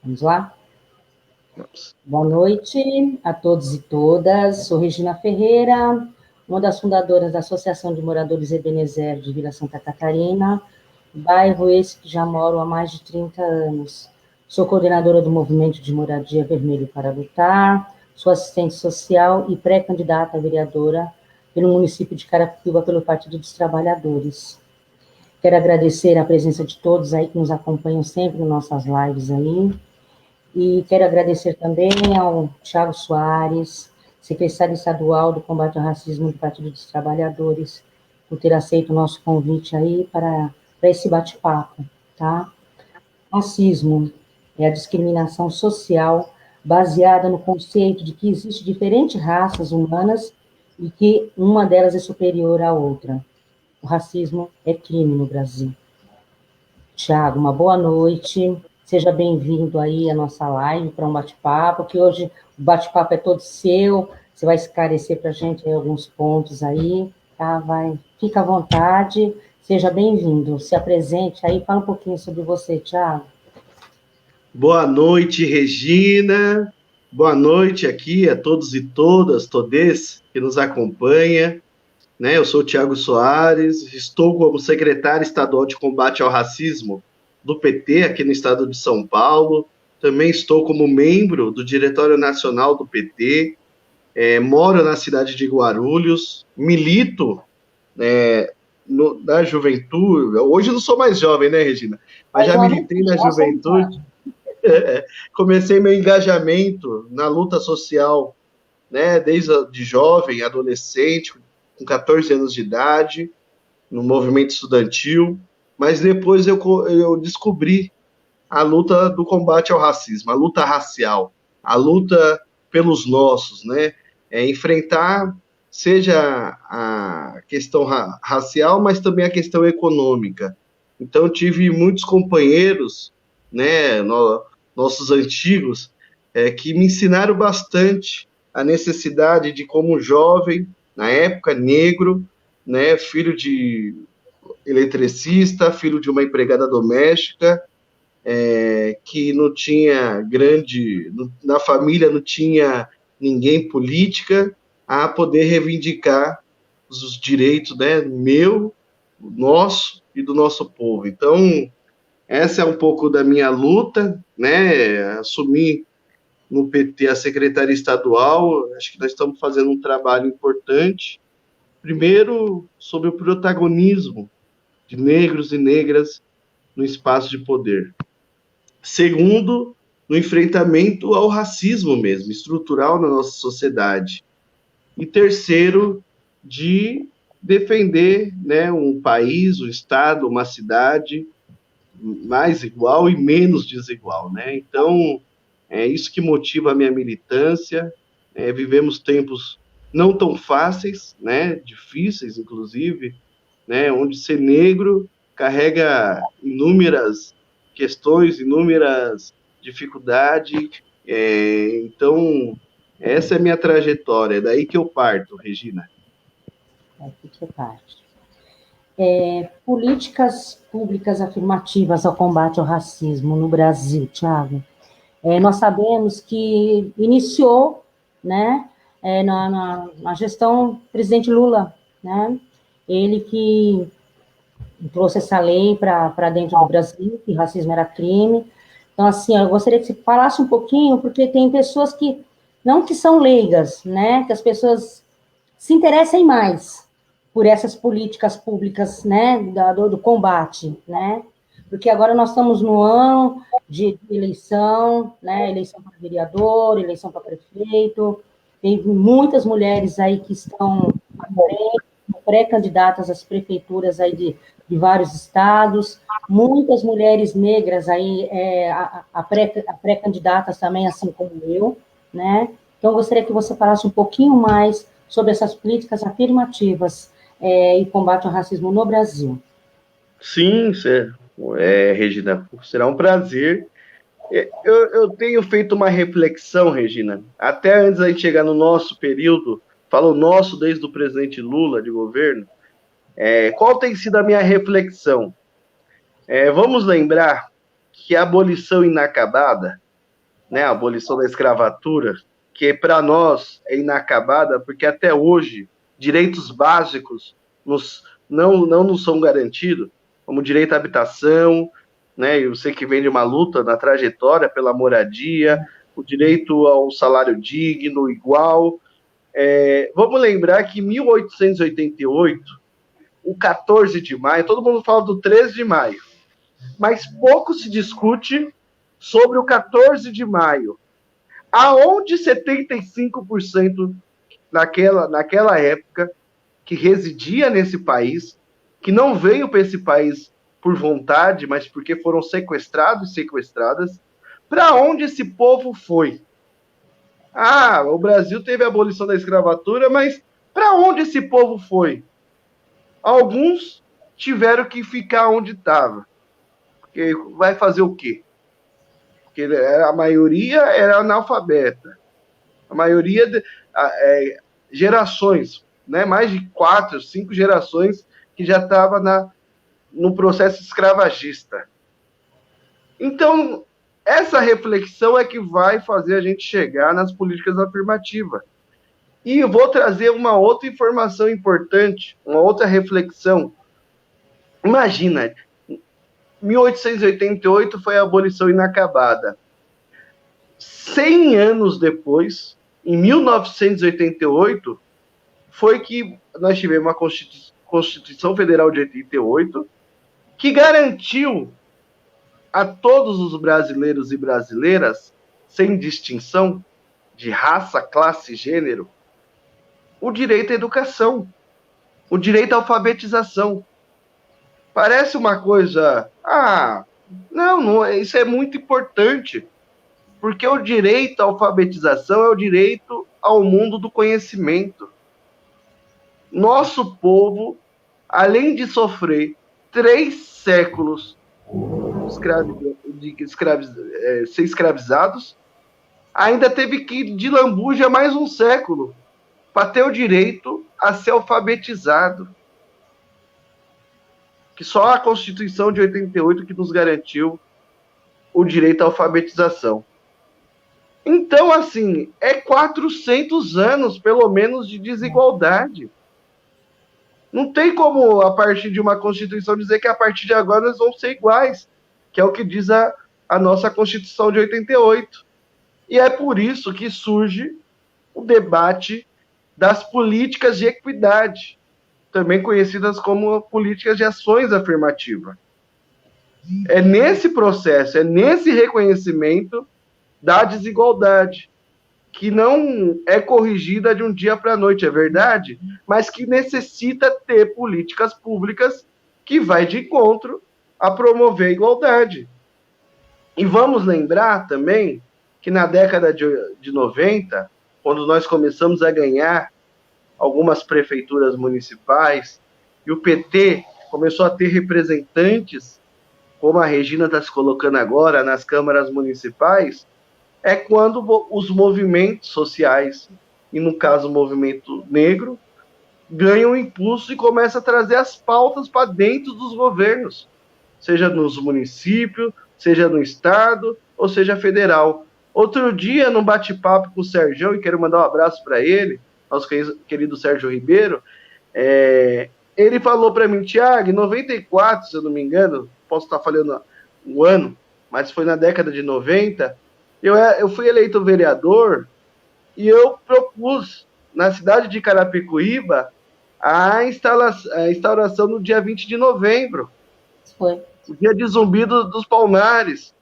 Vamos lá? Boa noite a todos e todas. Sou Regina Ferreira, uma das fundadoras da Associação de Moradores Ebenezer de Vila Santa Catarina, bairro esse que já moro há mais de 30 anos. Sou coordenadora do Movimento de Moradia Vermelho para Lutar, sou assistente social e pré-candidata a vereadora pelo município de Carapicuíba pelo Partido dos Trabalhadores. Quero agradecer a presença de todos aí que nos acompanham sempre nas nossas lives aí. E quero agradecer também ao Thiago Soares, secretário estadual do combate ao racismo do Partido dos Trabalhadores, por ter aceito o nosso convite aí para esse bate-papo, tá? Racismo é a discriminação social baseada no conceito de que existem diferentes raças humanas e que uma delas é superior à outra. O racismo é crime no Brasil. Tiago, uma boa noite. Seja bem-vindo aí à nossa live para um bate-papo, que hoje o bate-papo é todo seu. Você vai esclarecer para a gente aí alguns pontos aí, tá? Fica à vontade, seja bem-vindo. Se apresente aí, fala um pouquinho sobre você, Tiago. Boa noite, Regina. Boa noite aqui a todos e todes que nos acompanham. Eu sou o Thiago Soares, estou como secretário estadual de combate ao racismo do PT aqui no estado de São Paulo. Também estou como membro do Diretório Nacional do PT. Moro na cidade de Guarulhos, milito na juventude. Hoje eu não sou mais jovem, né, Regina? Mas já militei na juventude. Comecei meu engajamento na luta social, desde de jovem, adolescente, com 14 anos de idade, no movimento estudantil, mas depois eu descobri a luta do combate ao racismo, a luta racial, a luta pelos nossos, enfrentar seja a questão racial, mas também a questão econômica. Então, tive muitos companheiros, nossos antigos, que me ensinaram bastante a necessidade de, como jovem, na época, negro, filho de eletricista, filho de uma empregada doméstica, que não tinha na família não tinha ninguém política, a poder reivindicar os direitos, meu, nosso e do nosso povo. Então, essa é um pouco da minha luta, assumi no PT a secretaria estadual. Acho que nós estamos fazendo um trabalho importante, primeiro, sobre o protagonismo de negros e negras no espaço de poder. Segundo, no enfrentamento ao racismo mesmo, estrutural na nossa sociedade. E terceiro, de defender um país, um estado, uma cidade mais igual e menos desigual. Então, é isso que motiva a minha militância. Vivemos tempos não tão fáceis, difíceis, inclusive, onde ser negro carrega inúmeras questões, inúmeras dificuldades. Então, essa é a minha trajetória, é daí que eu parto, Regina. Aqui que parte. Políticas públicas afirmativas ao combate ao racismo no Brasil, Thiago. Nós sabemos que iniciou, na gestão do presidente Lula, ele que trouxe essa lei para dentro do Brasil, que racismo era crime. Então, assim, eu gostaria que você falasse um pouquinho, porque tem pessoas que, não que são leigas, que as pessoas se interessem mais por essas políticas públicas, do combate, porque agora nós estamos no ano de eleição, eleição para vereador, eleição para prefeito, tem muitas mulheres aí que estão pré-candidatas às prefeituras aí de vários estados, muitas mulheres negras aí, pré-candidatas também, assim como eu, Então, eu gostaria que você falasse um pouquinho mais sobre essas políticas afirmativas e combate ao racismo no Brasil. Sim, Regina, será um prazer. Eu tenho feito uma reflexão, Regina, até antes da gente chegar no nosso período, falo nosso desde o presidente Lula de governo, qual tem sido a minha reflexão? Vamos lembrar que a abolição inacabada, né, a abolição da escravatura, que para nós é inacabada, porque até hoje direitos básicos não nos são garantidos, como direito à habitação, né, eu sei que vem de uma luta na trajetória pela moradia, o direito ao salário digno, igual. Vamos lembrar que em 1888, o 14 de maio, todo mundo fala do 13 de maio, mas pouco se discute sobre o 14 de maio, aonde 75% naquela época que residia nesse país, que não veio para esse país por vontade, mas porque foram sequestrados e sequestradas, para onde esse povo foi? Ah, o Brasil teve a abolição da escravatura, mas para onde esse povo foi? Alguns tiveram que ficar onde estava. Porque vai fazer o quê? Porque a maioria era analfabeta. A maioria, gerações, né? Mais de 4, 5 gerações que já estava no processo escravagista. Então, essa reflexão é que vai fazer a gente chegar nas políticas afirmativas. E eu vou trazer uma outra informação importante, uma outra reflexão. Imagina, 1888 foi a abolição inacabada. 100 anos depois, em 1988, foi que nós tivemos uma Constituição Federal de 88, que garantiu a todos os brasileiros e brasileiras, sem distinção de raça, classe e gênero, o direito à educação, o direito à alfabetização. Parece uma coisa... não, isso é muito importante, porque o direito à alfabetização é o direito ao mundo do conhecimento. Nosso povo, além de sofrer 3 séculos de ser escravizados, ainda teve que ir de lambuja mais um século para ter o direito a ser alfabetizado. Que só a Constituição de 88 que nos garantiu o direito à alfabetização. Então, assim, é 400 anos, pelo menos, de desigualdade. Não tem como, a partir de uma Constituição, dizer que a partir de agora nós vamos ser iguais, que é o que diz a nossa Constituição de 88. E é por isso que surge o debate das políticas de equidade, também conhecidas como políticas de ações afirmativas. É nesse processo, é nesse reconhecimento da desigualdade, que não é corrigida de um dia para a noite, é verdade, mas que necessita ter políticas públicas que vai de encontro a promover a igualdade. E vamos lembrar também que na década de 90, quando nós começamos a ganhar algumas prefeituras municipais, e o PT começou a ter representantes, como a Regina está se colocando agora, nas câmaras municipais, é quando os movimentos sociais, e no caso o movimento negro, ganham impulso e começam a trazer as pautas para dentro dos governos, seja nos municípios, seja no estado, ou seja federal. Outro dia, num bate-papo com o Sérgio, e quero mandar um abraço para ele, nosso querido Sérgio Ribeiro, ele falou para mim, Thiago, em 94, se eu não me engano, posso estar falando o ano, mas foi na década de 90, eu fui eleito vereador e eu propus, na cidade de Carapicuíba, a instauração no dia 20 de novembro. Foi. O dia de Zumbi dos Palmares,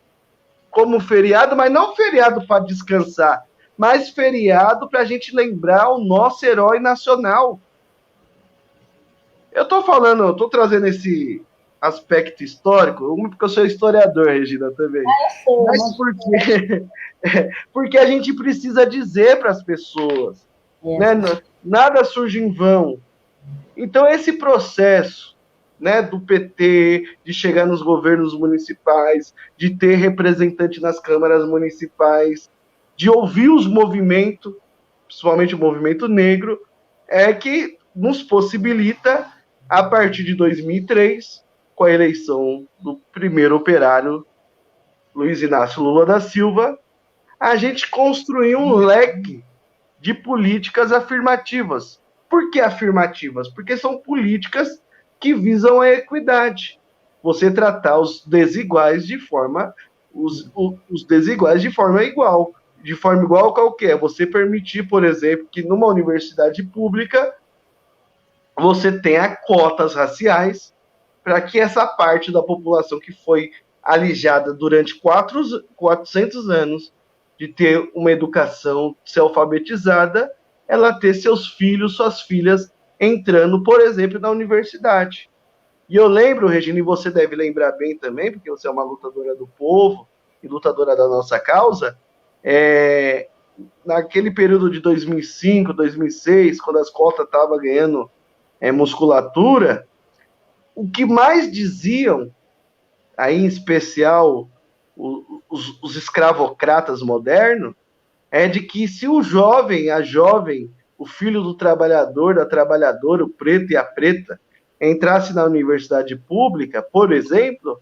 como feriado, mas não feriado para descansar, mas feriado para a gente lembrar o nosso herói nacional. Eu estou trazendo esse aspecto histórico, porque eu sou historiador, Regina, também. Mas porque a gente precisa dizer para as pessoas, né? Nada surge em vão. Então, esse processo, né, do PT, de chegar nos governos municipais, de ter representante nas câmaras municipais, de ouvir os movimentos, principalmente o movimento negro, é que nos possibilita, a partir de 2003, com a eleição do primeiro operário, Luiz Inácio Lula da Silva, a gente construiu um leque de políticas afirmativas. Por que afirmativas? Porque são políticas que visam a equidade. Você tratar os desiguais de forma igual. De forma igual qualquer. Você permitir, por exemplo, que numa universidade pública você tenha cotas raciais para que essa parte da população que foi alijada durante 400 anos de ter uma educação, ser alfabetizada, ela ter seus filhos, suas filhas entrando, por exemplo, na universidade. E eu lembro, Regina, e você deve lembrar bem também, porque você é uma lutadora do povo e lutadora da nossa causa, naquele período de 2005, 2006, quando as cotas estavam ganhando musculatura, o que mais diziam, aí em especial os escravocratas modernos, é de que se o jovem, a jovem, o filho do trabalhador, da trabalhadora, o preto e a preta, entrasse na universidade pública, por exemplo,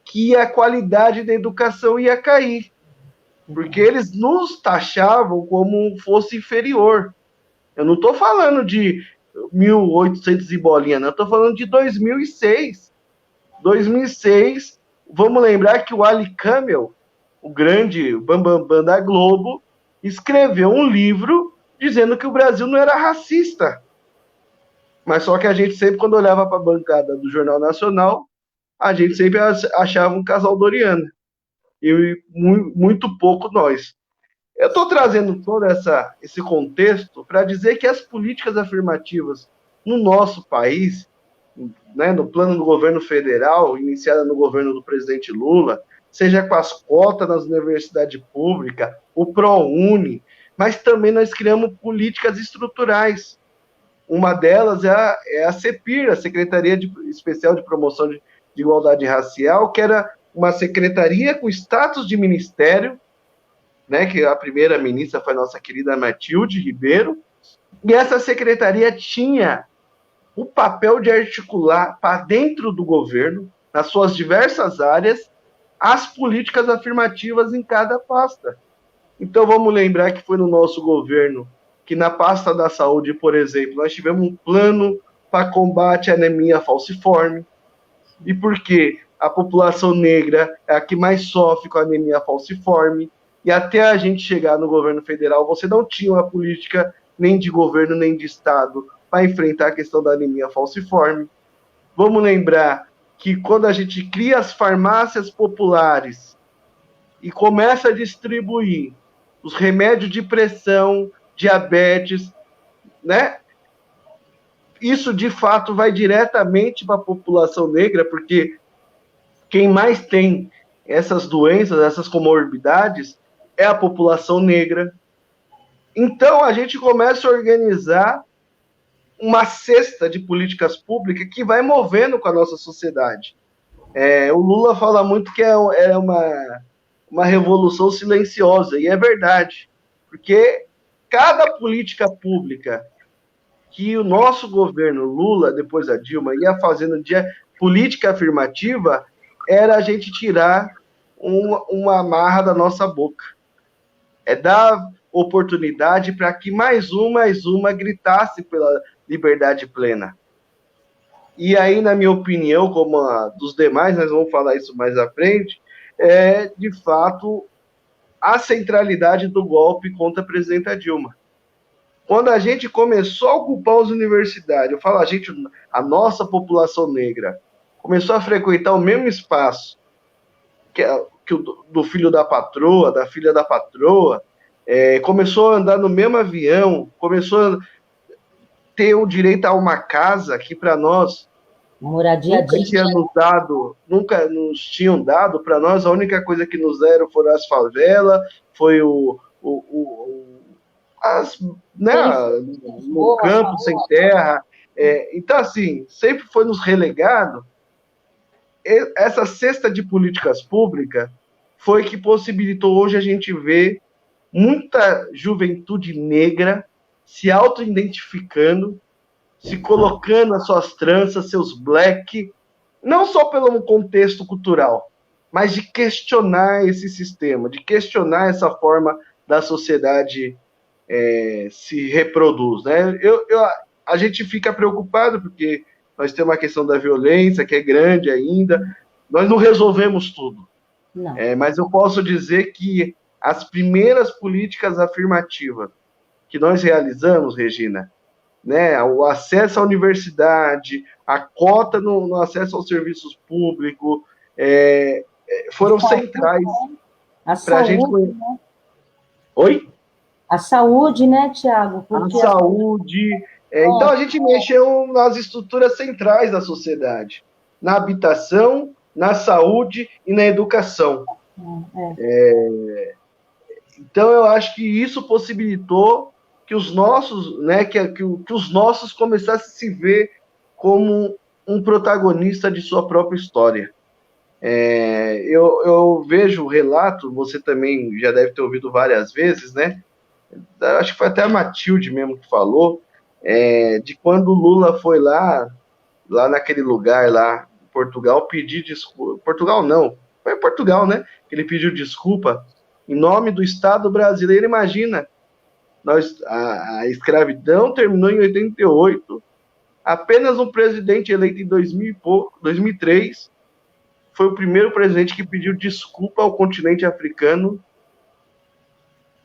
que a qualidade da educação ia cair. Porque eles nos taxavam como fosse inferior. Eu não estou falando de 1800 e bolinha, não. Eu estou falando de 2006. 2006, vamos lembrar que o Ali Camel, o grande bambambam da Globo, escreveu um livro dizendo que o Brasil não era racista. Mas só que a gente sempre, quando olhava para a bancada do Jornal Nacional, a gente sempre achava um casal Doriana. E muito pouco nós. Eu estou trazendo todo esse contexto para dizer que as políticas afirmativas no nosso país, né, no plano do governo federal, iniciada no governo do presidente Lula, seja com as cotas nas universidades públicas, o ProUni, mas também nós criamos políticas estruturais. Uma delas é a CEPIR, a Secretaria Especial de Promoção de Igualdade Racial, que era uma secretaria com status de ministério, né, que a primeira ministra foi a nossa querida Matilde Ribeiro, e essa secretaria tinha o papel de articular para dentro do governo, nas suas diversas áreas, as políticas afirmativas em cada pasta. Então vamos lembrar que foi no nosso governo que na pasta da saúde, por exemplo, nós tivemos um plano para combate à anemia falciforme. E por quê? A população negra é a que mais sofre com a anemia falciforme, e até a gente chegar no governo federal, você não tinha uma política nem de governo, nem de Estado para enfrentar a questão da anemia falciforme. Vamos lembrar que quando a gente cria as farmácias populares e começa a distribuir os remédios de pressão, diabetes, né? Isso, de fato, vai diretamente para a população negra, porque quem mais tem essas doenças, essas comorbidades, é a população negra. Então, a gente começa a organizar uma cesta de políticas públicas que vai movendo com a nossa sociedade. O Lula fala muito que é uma revolução silenciosa, e é verdade, porque cada política pública que o nosso governo Lula, depois a Dilma, ia fazendo de política afirmativa, era a gente tirar uma amarra da nossa boca. É dar oportunidade para que mais uma gritasse pela liberdade plena. E aí, na minha opinião, como a dos demais, nós vamos falar isso mais à frente, é, de fato, a centralidade do golpe contra a presidenta Dilma. Quando a gente começou a ocupar as universidades, eu falo a nossa população negra começou a frequentar o mesmo espaço que do filho da patroa, da filha da patroa, começou a andar no mesmo avião, começou a ter o direito a uma casa que para nós moradia nunca nos tinham dado. Para nós a única coisa que nos deram foram as favelas, foi no campo sem terra. Então, assim, sempre foi nos relegado. Essa cesta de políticas públicas foi que possibilitou hoje a gente ver muita juventude negra se auto-identificando, se colocando as suas tranças, seus black, não só pelo contexto cultural, mas de questionar esse sistema, de questionar essa forma da sociedade se reproduz, né? A gente fica preocupado porque nós temos uma questão da violência que é grande ainda, nós não resolvemos tudo, mas eu posso dizer que as primeiras políticas afirmativas que nós realizamos, Regina, né, o acesso à universidade, a cota no acesso aos serviços públicos, foram centrais para a gente. Né? Oi? A saúde, né, Tiago? A saúde. Então, a gente mexeu nas estruturas centrais da sociedade, na habitação, na saúde e na educação. Então, eu acho que isso possibilitou que os nossos, né, que os nossos começassem a se ver como um protagonista de sua própria história. Eu vejo o relato, você também já deve ter ouvido várias vezes, né? Acho que foi até a Matilde mesmo que falou, de quando o Lula foi lá naquele lugar lá, em Portugal, pedir desculpa. Portugal não, foi em Portugal, né? Que ele pediu desculpa em nome do Estado brasileiro. Imagina, a escravidão terminou em 88, apenas um presidente eleito em 2003 foi o primeiro presidente que pediu desculpa ao continente africano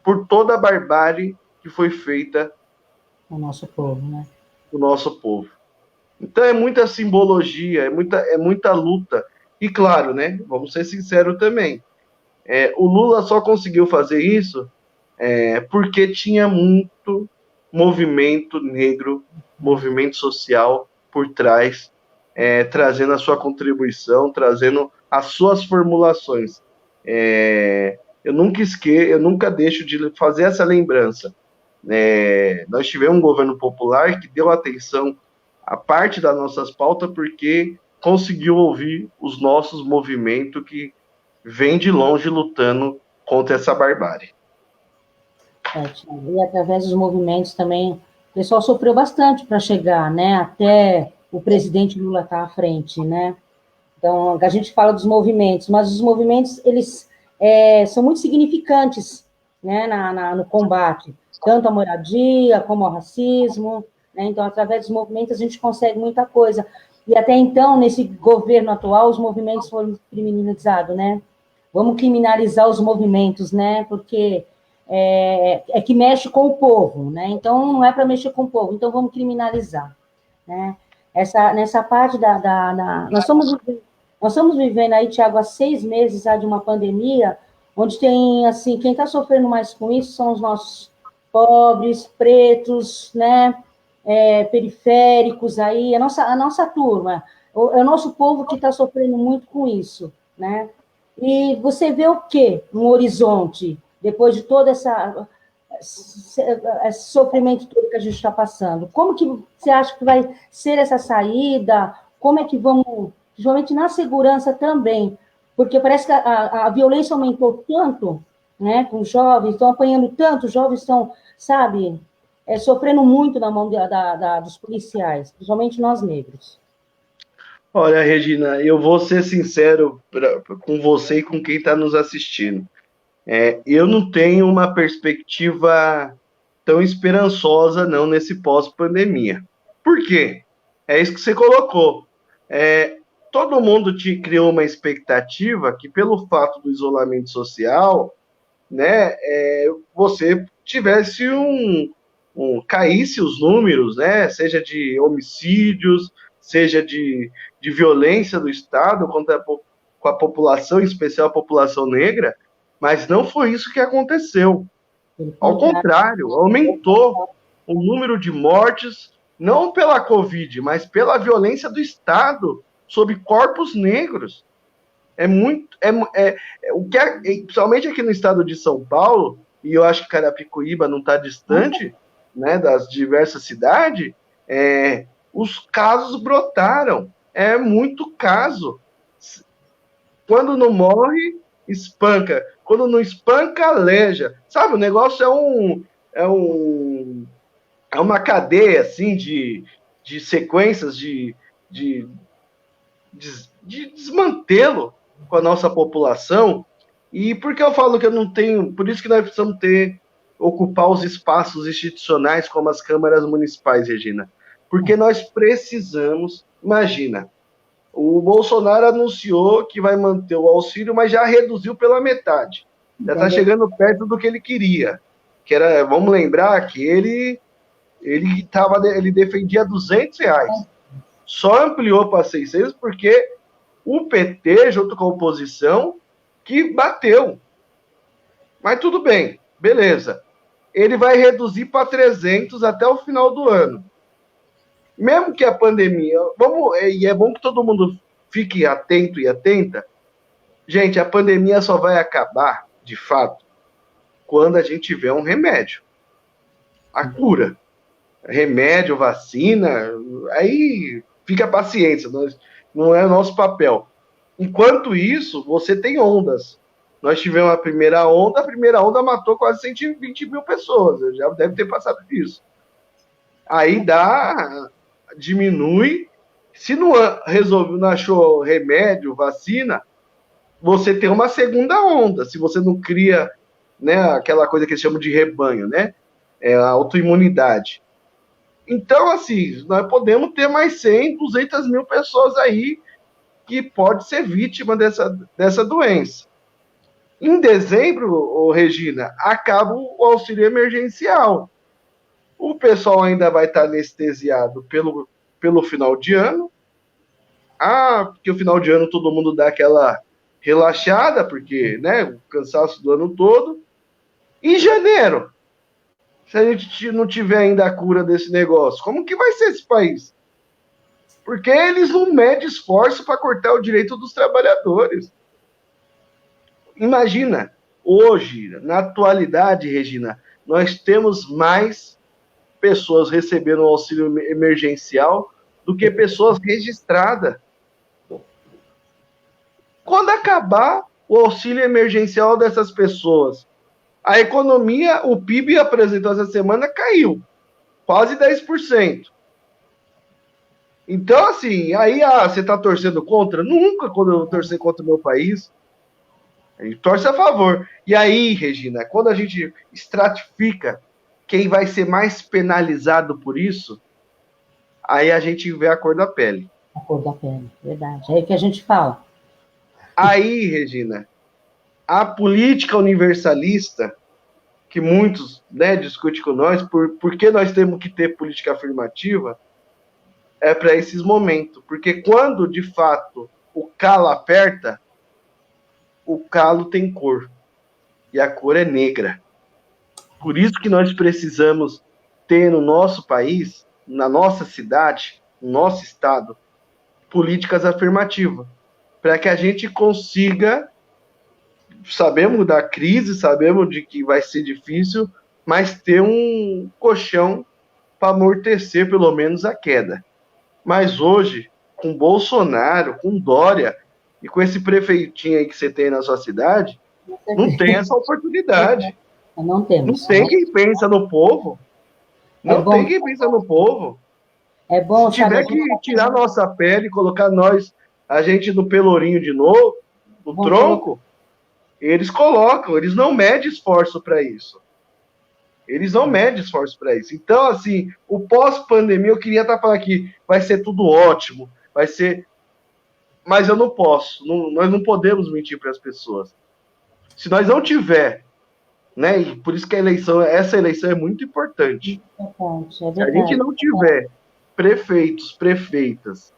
por toda a barbárie que foi feita o nosso povo, né? O nosso povo. Então é muita simbologia, é muita luta. E claro, né? Vamos ser sinceros também. O Lula só conseguiu fazer isso porque tinha muito movimento negro, movimento social por trás, trazendo a sua contribuição, trazendo as suas formulações. Eu nunca deixo de fazer essa lembrança. Nós tivemos um governo popular que deu atenção a parte das nossas pautas porque conseguiu ouvir os nossos movimentos que vêm de longe lutando contra essa barbárie. E através dos movimentos também, o pessoal sofreu bastante para chegar, né, até o presidente Lula estar à frente, né? Então, a gente fala dos movimentos, mas os movimentos, eles são muito significantes, né, no combate, tanto à moradia como ao racismo, né? Então, através dos movimentos, a gente consegue muita coisa. E até então, nesse governo atual, os movimentos foram criminalizados, né? Vamos criminalizar os movimentos, né? Porque que mexe com o povo, né? Então, não é para mexer com o povo, então vamos criminalizar, né? Nessa parte nós estamos vivendo aí, Tiago, há 6 meses de uma pandemia, onde tem, assim, quem está sofrendo mais com isso são os nossos pobres, pretos, né? Periféricos aí, a nossa turma, é o nosso povo que está sofrendo muito com isso, né? E você vê o quê? Um horizonte, depois de todo esse sofrimento todo que a gente está passando. Como que você acha que vai ser essa saída? Como é que vamos, principalmente na segurança também? Porque parece que a violência aumentou tanto, né, com os jovens, estão apanhando tanto, os jovens estão, sabe, sofrendo muito na mão dos policiais, principalmente nós negros. Olha, Regina, eu vou ser sincero com você e com quem está nos assistindo. Eu não tenho uma perspectiva tão esperançosa, não, nesse pós-pandemia. Por quê? É isso que você colocou. Todo mundo criou uma expectativa que, pelo fato do isolamento social, né, você tivesse caísse os números, né, seja de homicídios, seja de violência do Estado com a população, em especial a população negra, mas não foi isso que aconteceu. Ao contrário, aumentou o número de mortes, não pela Covid, mas pela violência do Estado sobre corpos negros. Principalmente aqui no estado de São Paulo, e eu acho que Carapicuíba não está distante, né, das diversas cidades, os casos brotaram. É muito caso. Quando não morre, espanca. Quando não espanca, aleja. Sabe, o negócio é uma cadeia assim de sequências de desmantelo com a nossa população. E por que eu falo que eu não tenho? Por isso que nós precisamos ocupar os espaços institucionais como as câmaras municipais, Regina. Porque nós precisamos, imagina, o Bolsonaro anunciou que vai manter o auxílio, mas já reduziu pela metade. Já está chegando perto do que ele queria. Que era, vamos lembrar que ele defendia R$ 200. Só ampliou para 600 porque o PT, junto com a oposição, que bateu. Mas tudo bem, beleza. Ele vai reduzir para 300 até o final do ano. Mesmo que a pandemia... e é bom que todo mundo fique atento e atenta. Gente, a pandemia só vai acabar, de fato, quando a gente tiver um remédio. A cura. Remédio, vacina, aí fica a paciência, não é nosso papel. Enquanto isso, você tem ondas. Nós tivemos a primeira onda matou quase 120 mil pessoas, já deve ter passado disso. Aí diminui, se não achou remédio, vacina, você tem uma segunda onda, se você não cria, né, aquela coisa que eles chamam de rebanho, né, a autoimunidade. Então, assim, nós podemos ter mais 100, 200 mil pessoas aí que pode ser vítima dessa doença. Em dezembro, Regina, acaba o auxílio emergencial. O pessoal ainda vai estar anestesiado pelo final de ano. Porque o final de ano todo mundo dá aquela relaxada, porque, né, o cansaço do ano todo. Em janeiro, se a gente não tiver ainda a cura desse negócio, como que vai ser esse país? Porque eles não medem esforço para cortar o direito dos trabalhadores. Imagina, hoje, na atualidade, Regina, nós temos mais pessoas recebendo o auxílio emergencial do que pessoas registradas. Quando acabar o auxílio emergencial dessas pessoas, a economia, o PIB apresentou essa semana, caiu quase 10%. Então, assim, aí você está torcendo contra? Nunca, quando eu torcer contra o meu país. A gente torce a favor. E aí, Regina, quando a gente estratifica quem vai ser mais penalizado por isso, aí a gente vê a cor da pele. A cor da pele, verdade. É aí que a gente fala. Aí, Regina, a política universalista, que muitos, né, discutem com nós, por que nós temos que ter política afirmativa, é para esses momentos. Porque quando, de fato, o calo aperta, o calo tem cor. E a cor é negra. Por isso que nós precisamos ter no nosso país, na nossa cidade, no nosso estado, políticas afirmativas. Para que a gente consiga... Sabemos da crise, sabemos de que vai ser difícil, mas ter um colchão para amortecer pelo menos a queda. Mas hoje, com Bolsonaro, com Dória e com esse prefeitinho aí que você tem na sua cidade, não tem essa oportunidade. Não temos. Não tem quem pensa no povo. Não tem quem pensa no povo. É bom, se tiver que tirar nossa pele, colocar a gente no pelourinho de novo, no tronco, eles colocam, eles não medem esforço para isso. Eles não medem esforço para isso. Então, assim, o pós-pandemia, eu queria estar falando aqui, vai ser tudo ótimo, vai ser... Mas eu não posso, nós não podemos mentir para as pessoas. Se nós não tiver, né, e por isso que essa eleição é muito importante. Se a gente não tiver prefeitos, prefeitas,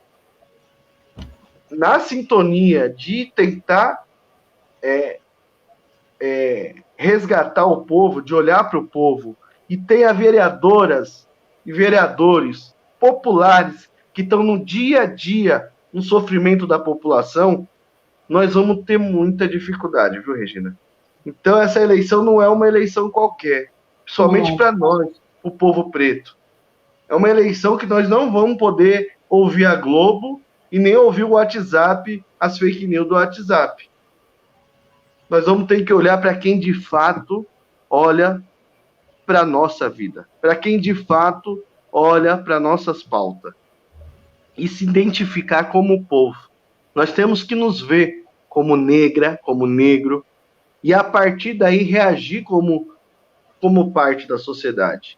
na sintonia de tentar resgatar o povo, de olhar para o povo, e tenha vereadoras e vereadores populares que estão no dia a dia no sofrimento da população, nós vamos ter muita dificuldade, viu, Regina? Então, essa eleição não é uma eleição qualquer, somente para nós, o povo preto. É uma eleição que nós não vamos poder ouvir a Globo e nem ouvir o WhatsApp, as fake news do WhatsApp. Nós vamos ter que olhar para quem de fato olha para a nossa vida, para quem de fato olha para nossas pautas e se identificar como povo. Nós temos que nos ver como negra, como negro, e a partir daí reagir como parte da sociedade.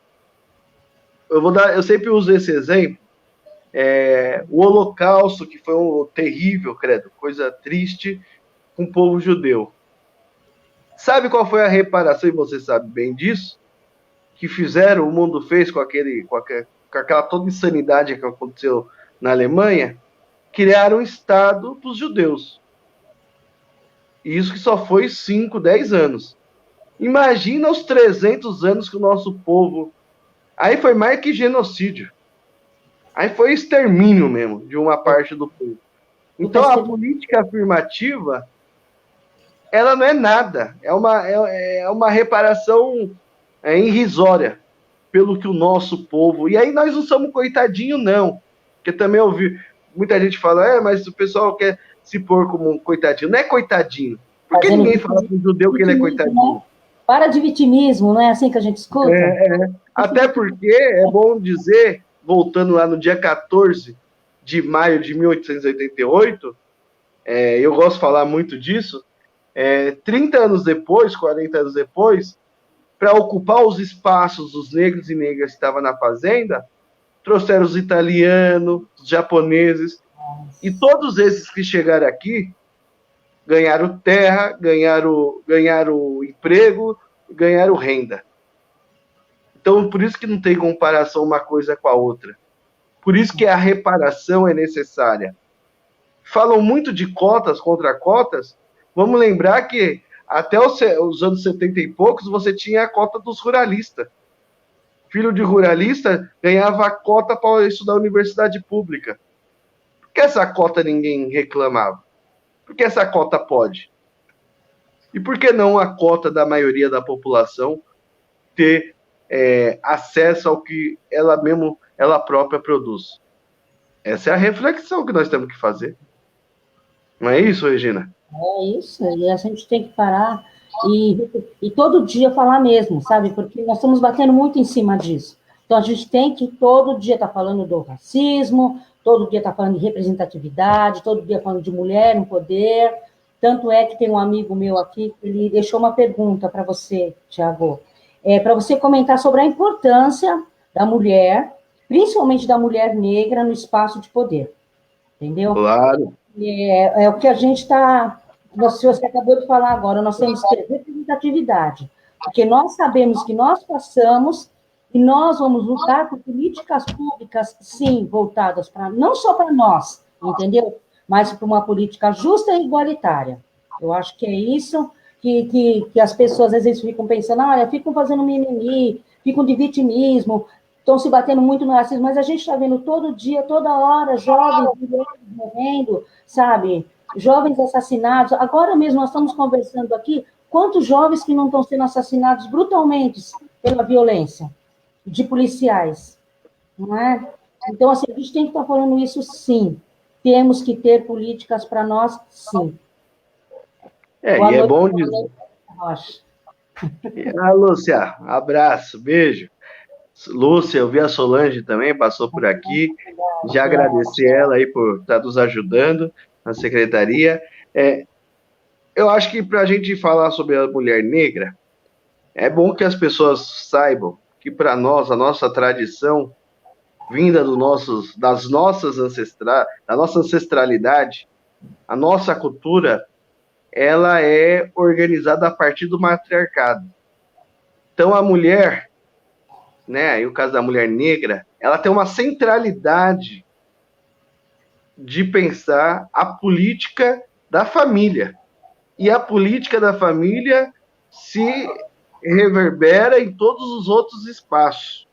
Eu sempre uso esse exemplo, o Holocausto, que foi um terrível, credo, coisa triste, com o povo judeu. Sabe qual foi a reparação, e você sabe bem disso, que fizeram, o mundo fez com aquela toda insanidade que aconteceu na Alemanha? Criaram um Estado para os judeus. E isso que só foi 5, 10 anos. Imagina os 300 anos que o nosso povo... Aí foi mais que genocídio. Aí foi extermínio mesmo, de uma parte do povo. Então a política afirmativa, ela não é nada. É uma reparação irrisória pelo que o nosso povo... E aí nós não somos coitadinho, não. Porque também eu ouvi muita gente falar, mas o pessoal quer se pôr como um coitadinho. Não é coitadinho. Por que ninguém fala para o judeu que ele é coitadinho? Né? Para de vitimismo, não é assim que a gente escuta? Até porque, é bom dizer, voltando lá no dia 14 de maio de 1888, eu gosto de falar muito disso, 30 anos depois, 40 anos depois, para ocupar os espaços dos negros e negras que estavam na fazenda, trouxeram os italianos, os japoneses, e todos esses que chegaram aqui ganharam terra, ganharam emprego, ganharam renda. Então, por isso que não tem comparação uma coisa com a outra. Por isso que a reparação é necessária. Falam muito de cotas contra cotas. Vamos lembrar que até os anos 70 e poucos, você tinha a cota dos ruralistas. Filho de ruralista ganhava a cota para estudar universidade pública. Por que essa cota ninguém reclamava? Por que essa cota pode? E por que não a cota da maioria da população ter acesso ao que ela própria produz? Essa é a reflexão que nós temos que fazer. Não é isso, Regina? É isso, e a gente tem que parar e todo dia falar mesmo, sabe? Porque nós estamos batendo muito em cima disso. Então, a gente tem que todo dia estar falando do racismo, todo dia estar falando de representatividade, todo dia falando de mulher no poder. Tanto é que tem um amigo meu aqui, ele deixou uma pergunta para você, Tiago, para você comentar sobre a importância da mulher, principalmente da mulher negra, no espaço de poder. Entendeu? Claro. É o que a gente está... Você acabou de falar agora, nós temos que ter representatividade, porque nós sabemos que nós passamos e nós vamos lutar por políticas públicas, sim, voltadas para não só para nós, entendeu? Mas para uma política justa e igualitária. Eu acho que é isso que as pessoas às vezes ficam pensando, olha, ficam fazendo mimimi, ficam de vitimismo, estão se batendo muito no racismo, mas a gente está vendo todo dia, toda hora, jovens morrendo, sabe? Jovens assassinados. Agora mesmo nós estamos conversando aqui, quantos jovens que não estão sendo assassinados brutalmente pela violência de policiais, não é? Então, assim, a gente tem que estar falando isso, sim. Temos que ter políticas para nós, sim. E é bom dizer. Lúcia, abraço, beijo. Lúcia, eu vi a Solange também, passou por aqui. Já agradeci ela aí por estar nos ajudando na secretaria. Eu acho que para a gente falar sobre a mulher negra, é bom que as pessoas saibam que para nós, a nossa tradição, vinda das nossas ancestrais, da nossa ancestralidade, a nossa cultura, ela é organizada a partir do matriarcado. Então, a mulher, né, e o caso da mulher negra, ela tem uma centralidade de pensar a política da família. E a política da família se reverbera em todos os outros espaços.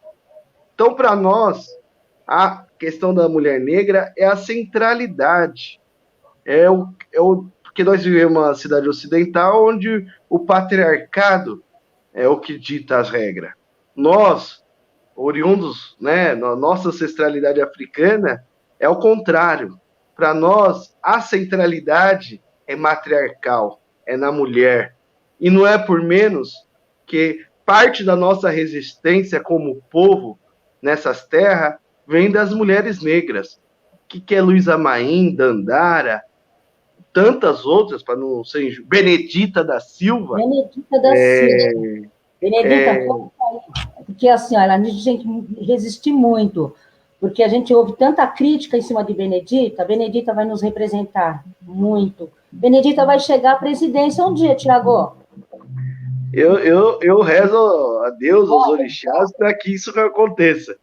Então, para nós, a questão da mulher negra é a centralidade. Porque nós vivemos uma cidade ocidental onde o patriarcado é o que dita as regras. Nós, oriundos, né, na nossa ancestralidade africana, é o contrário. Para nós, a centralidade é matriarcal, é na mulher. E não é por menos que parte da nossa resistência como povo nessas terras vem das mulheres negras. Que é Luísa Maim, Dandara, tantas outras, para não ser Benedita da Silva. Benedita da Silva. Benedita, porque assim, olha, a gente tem que resistir muito, porque a gente ouve tanta crítica em cima de Benedita. Benedita vai nos representar muito. Benedita vai chegar à presidência um dia, Tiago. Eu rezo a Deus, aos orixás, para que isso aconteça.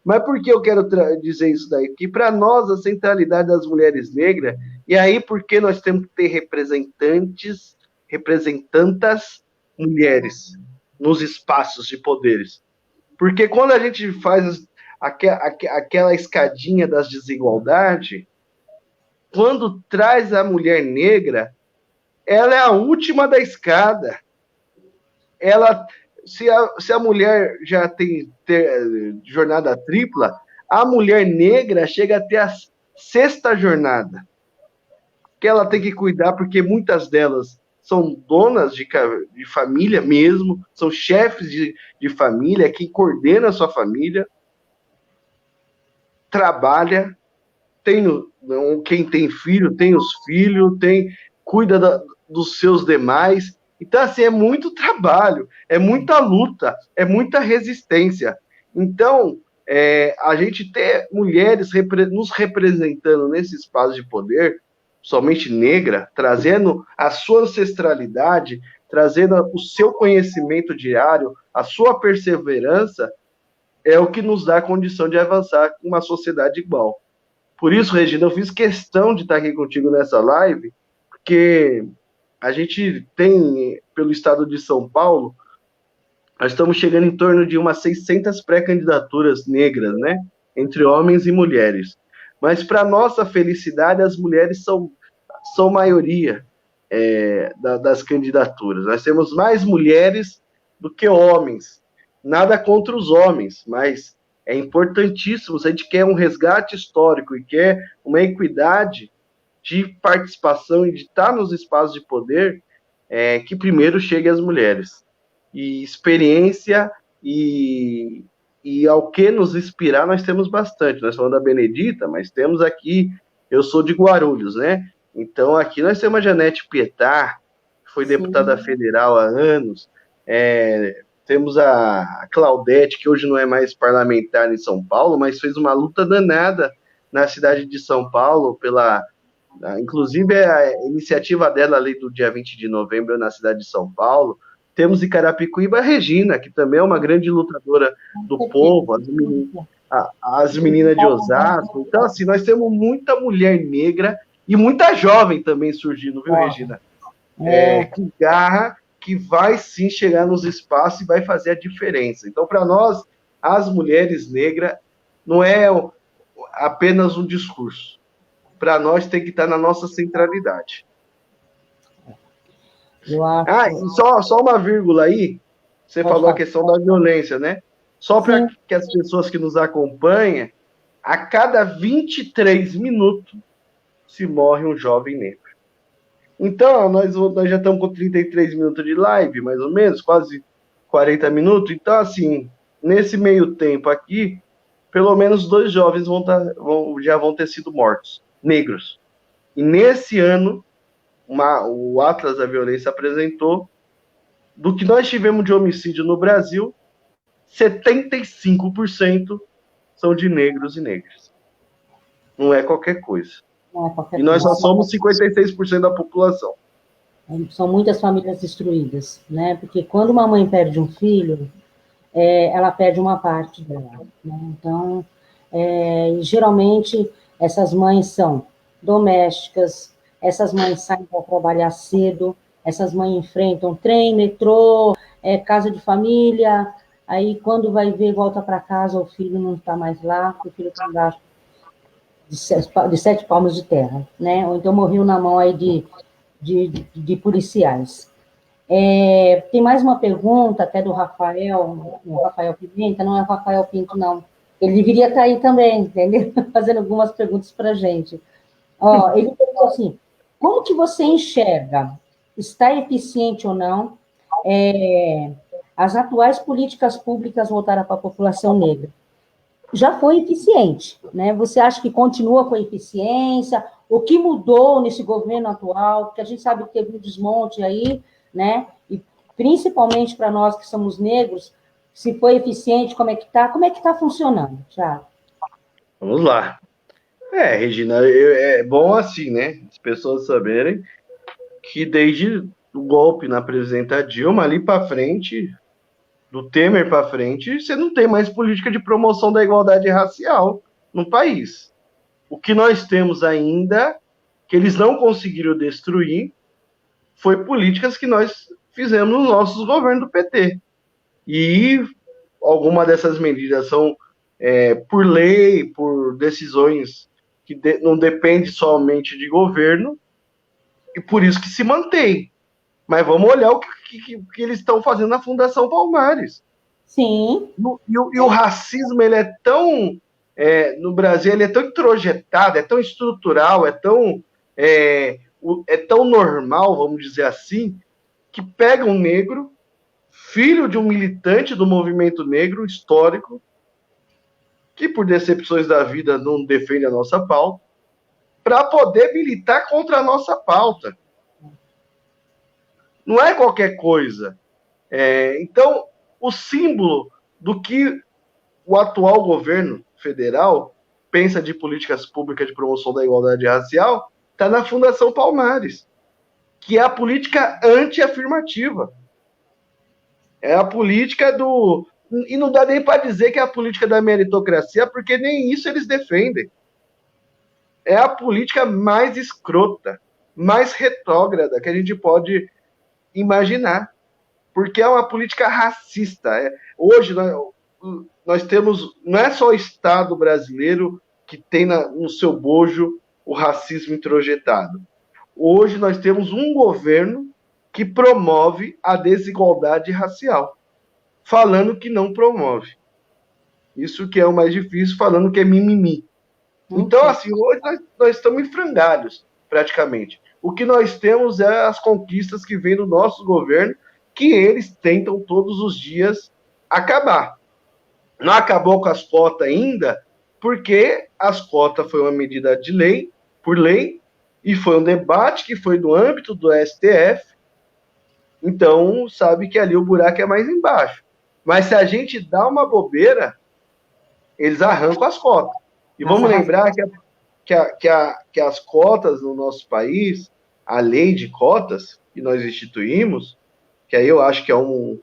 Mas por que eu quero dizer isso daí? Porque para nós a centralidade das mulheres negras, e aí porque nós temos que ter representantas mulheres nos espaços de poderes. Porque quando a gente faz aquela escadinha das desigualdades, quando traz a mulher negra, ela é a última da escada. Se a mulher já tem jornada tripla, a mulher negra chega até a sexta jornada, que ela tem que cuidar, porque muitas delas são donas de família mesmo, são chefes de família, quem coordena a sua família, trabalha, quem tem filho, tem os filhos, cuida dos seus demais. Então, assim, é muito trabalho, é muita luta, é muita resistência. Então, a gente ter mulheres nos representando nesse espaço de poder, somente negra, trazendo a sua ancestralidade, trazendo o seu conhecimento diário, a sua perseverança, é o que nos dá a condição de avançar com uma sociedade igual. Por isso, Regina, eu fiz questão de estar aqui contigo nessa live, porque a gente tem, pelo estado de São Paulo, nós estamos chegando em torno de umas 600 pré-candidaturas negras, né? Entre homens e mulheres. Mas, para nossa felicidade, as mulheres são maioria das candidaturas. Nós temos mais mulheres do que homens. Nada contra os homens, mas é importantíssimo. Se a gente quer um resgate histórico e quer uma equidade de participação e de estar nos espaços de poder, que primeiro chegue às mulheres. E experiência e ao que nos inspirar, nós temos bastante. Nós falamos da Benedita, mas temos aqui, eu sou de Guarulhos, né? Então, aqui nós temos a Janete Pietá, que foi deputada federal há anos. Temos a Claudete, que hoje não é mais parlamentar em São Paulo, mas fez uma luta danada na cidade de São Paulo, inclusive a iniciativa dela ali do dia 20 de novembro na cidade de São Paulo. Temos em Carapicuíba a Regina, que também é uma grande lutadora do povo, as meninas de Osasco. Então, assim, nós temos muita mulher negra e muita jovem também surgindo, viu, Regina? Com garra, que vai sim chegar nos espaços e vai fazer a diferença. Então, para nós, as mulheres negras, não é apenas um discurso. Para nós tem que estar na nossa centralidade. E só uma vírgula aí, você falou a questão da violência, né? Só para que as pessoas que nos acompanham, a cada 23 minutos se morre um jovem negro. Então, nós já estamos com 33 minutos de live, mais ou menos, quase 40 minutos. Então, assim, nesse meio tempo aqui, pelo menos 2 jovens já vão ter sido mortos, negros. E nesse ano, o Atlas da Violência apresentou, do que nós tivemos de homicídio no Brasil, 75% são de negros e negras. Não é qualquer coisa. E nós só somos 56% da população. São muitas famílias destruídas, né? Porque quando uma mãe perde um filho, ela perde uma parte dela, né? Então, geralmente, essas mães são domésticas, essas mães saem para trabalhar cedo, essas mães enfrentam trem, metrô, casa de família, aí quando vai ver, volta para casa, o filho não está mais lá, o filho está embaixo de 7 palmos de terra, né? Ou então morreu na mão aí de policiais. Tem mais uma pergunta, até do Rafael, o Rafael Pimenta, não é o Rafael Pinto, não. Ele deveria estar aí também, entendeu? Fazendo algumas perguntas para a gente. Ele perguntou assim, como que você enxerga, está eficiente ou não, as atuais políticas públicas voltadas para a população negra? já foi eficiente, né? Você acha que continua com eficiência? O que mudou nesse governo atual? Porque a gente sabe que teve um desmonte aí, né? E principalmente para nós que somos negros, se foi eficiente, como é que está? Como é que está funcionando, Thiago? Vamos lá. Regina, é bom assim, né? As pessoas saberem que desde o golpe na presidenta Dilma ali para frente, do Temer para frente, você não tem mais política de promoção da igualdade racial no país. O que nós temos ainda, que eles não conseguiram destruir, foi políticas que nós fizemos nos nossos governos do PT. E alguma dessas medidas são por lei, por decisões que não depende somente de governo, e por isso que se mantém. Mas vamos olhar o que eles estão fazendo na Fundação Palmares. Sim. E o racismo, ele é tão... no Brasil, ele é tão introjetado, é tão estrutural, é tão normal, vamos dizer assim, que pega um negro, filho de um militante do movimento negro histórico, que por decepções da vida não defende a nossa pauta, para poder militar contra a nossa pauta. Não é qualquer coisa. Então, o símbolo do que o atual governo federal pensa de políticas públicas de promoção da igualdade racial está na Fundação Palmares, que é a política anti-afirmativa. É a política do... E não dá nem para dizer que é a política da meritocracia, porque nem isso eles defendem. É a política mais escrota, mais retrógrada que a gente pode imaginar. Porque é uma política racista. Hoje nós temos, não é só o Estado brasileiro que tem no seu bojo o racismo introjetado. Hoje nós temos um governo que promove a desigualdade racial, falando que não promove. Isso que é o mais difícil, falando que é mimimi. Então, assim, hoje nós estamos em frangalhos, praticamente. O que nós temos é as conquistas que vêm do nosso governo, que eles tentam todos os dias acabar. Não acabou com as cotas ainda, porque as cotas foi uma medida de lei, por lei, e foi um debate que foi no âmbito do STF. Então, sabe que ali o buraco é mais embaixo. Mas se a gente dá uma bobeira, eles arrancam as cotas. E vamos lembrar que as cotas no nosso país, a lei de cotas que nós instituímos, que aí eu acho que é um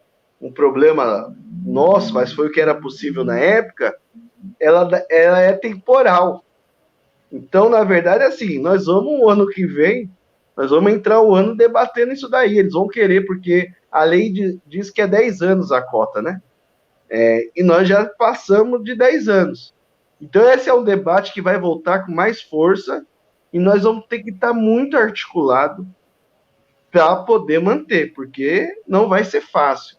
problema nosso, mas foi o que era possível na época, ela é temporal. Então, na verdade, assim, nós vamos, o ano que vem, nós vamos entrar o ano debatendo isso daí. Eles vão querer, porque a lei diz que é 10 anos a cota, né? E nós já passamos de 10 anos. Então, esse é um debate que vai voltar com mais força e nós vamos ter que estar muito articulado para poder manter, porque não vai ser fácil.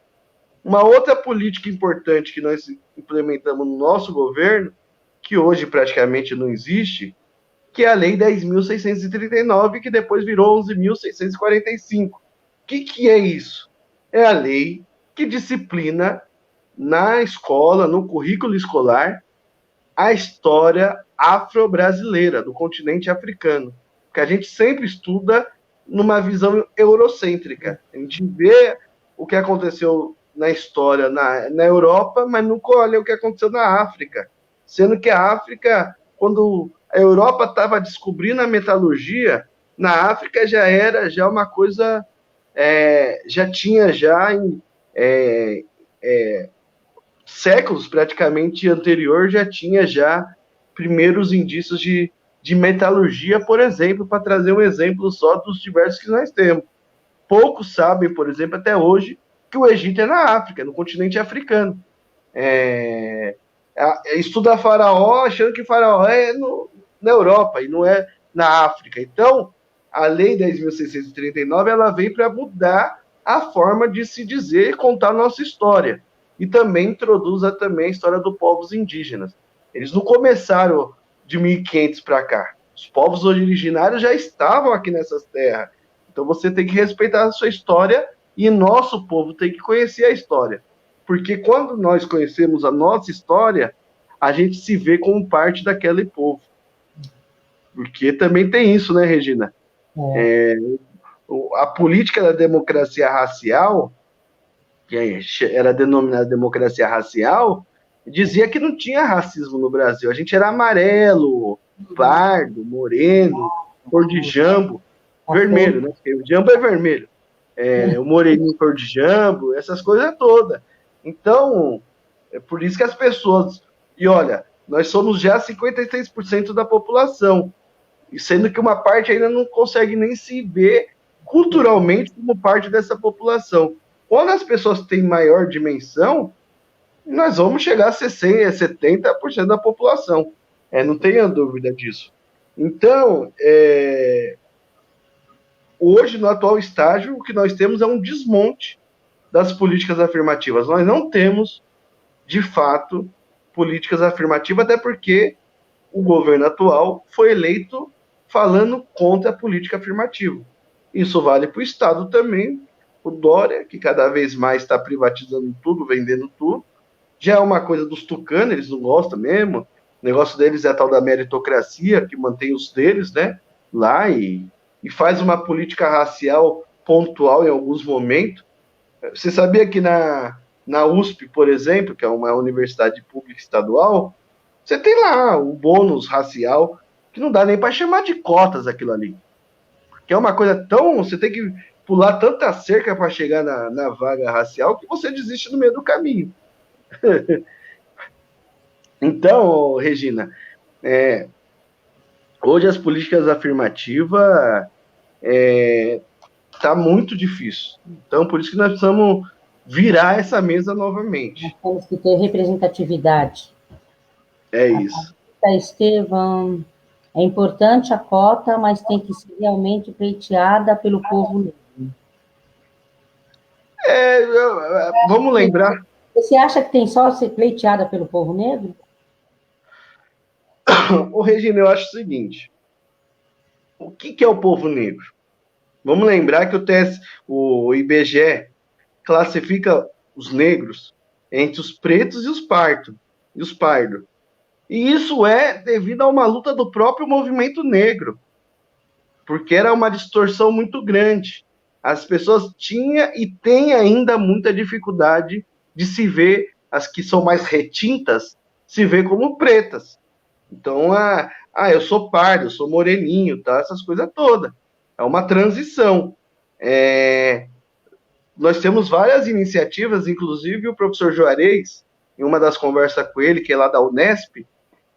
Uma outra política importante que nós implementamos no nosso governo, que hoje praticamente não existe, que é a Lei 10.639, que depois virou 11.645. O que é isso? É a lei que disciplina na escola, no currículo escolar, a história afro-brasileira, do continente africano, que a gente sempre estuda numa visão eurocêntrica. A gente vê o que aconteceu na história na Europa, mas nunca olha o que aconteceu na África. Sendo que a África, quando a Europa estava descobrindo a metalurgia, na África já uma coisa, já tinha séculos praticamente anterior, já tinha primeiros indícios de metalurgia, por exemplo, para trazer um exemplo só dos diversos que nós temos. Poucos sabem, por exemplo, até hoje, que o Egito é na África, no continente africano. Estuda Faraó achando que Faraó é na Europa e não é na África. Então, a Lei 10.639 ela vem para mudar a forma de se dizer e contar a nossa história. E também introduz também a história dos povos indígenas. Eles não começaram de 1500 para cá. Os povos originários já estavam aqui nessas terras. Então você tem que respeitar a sua história e nosso povo tem que conhecer a história. Porque quando nós conhecemos a nossa história, a gente se vê como parte daquele povo. Porque também tem isso, né, Regina? A política da democracia racial, que era denominada democracia racial, dizia que não tinha racismo no Brasil. A gente era amarelo, pardo, moreno, cor de jambo, vermelho, né? Porque o jambo é vermelho. O moreninho cor de jambo, essas coisas todas. Então, é por isso que as pessoas... E olha, nós somos já 56% da população, e sendo que uma parte ainda não consegue nem se ver culturalmente como parte dessa população. Quando as pessoas têm maior dimensão, nós vamos chegar a 60%, 70% da população. Não tenha dúvida disso. Então, hoje, no atual estágio, o que nós temos é um desmonte das políticas afirmativas. Nós não temos, de fato, políticas afirmativas, até porque o governo atual foi eleito falando contra a política afirmativa. Isso vale para o Estado também. O Dória, que cada vez mais está privatizando tudo, vendendo tudo, já é uma coisa dos tucanos, eles não gostam mesmo. O negócio deles é a tal da meritocracia, que mantém os deles, né, lá e faz uma política racial pontual em alguns momentos. Você sabia que na USP, por exemplo, que é uma universidade pública estadual, você tem lá o bônus racial, que não dá nem para chamar de cotas aquilo ali. Que é uma coisa tão... Você tem que pular tanta cerca para chegar na vaga racial que você desiste no meio do caminho. Então, Regina, hoje as políticas afirmativas tá muito difícil. Então, por isso que nós precisamos virar essa mesa novamente. Nós temos que ter representatividade. É isso. Estevão, é importante a cota, mas tem que ser realmente pleiteada pelo povo negro. Vamos lembrar. Você acha que tem só ser pleiteada pelo povo negro? Ô, Regina, eu acho o seguinte. O que é o povo negro? Vamos lembrar que o IBGE classifica os negros entre os pretos e os pardos. E isso é devido a uma luta do próprio movimento negro, porque era uma distorção muito grande. As pessoas tinham e têm ainda muita dificuldade de se ver, as que são mais retintas, se ver como pretas. Então, eu sou pardo, eu sou moreninho, tá? Essas coisas todas. É uma transição. Nós temos várias iniciativas, inclusive o professor Juarez, em uma das conversas com ele, que é lá da Unesp,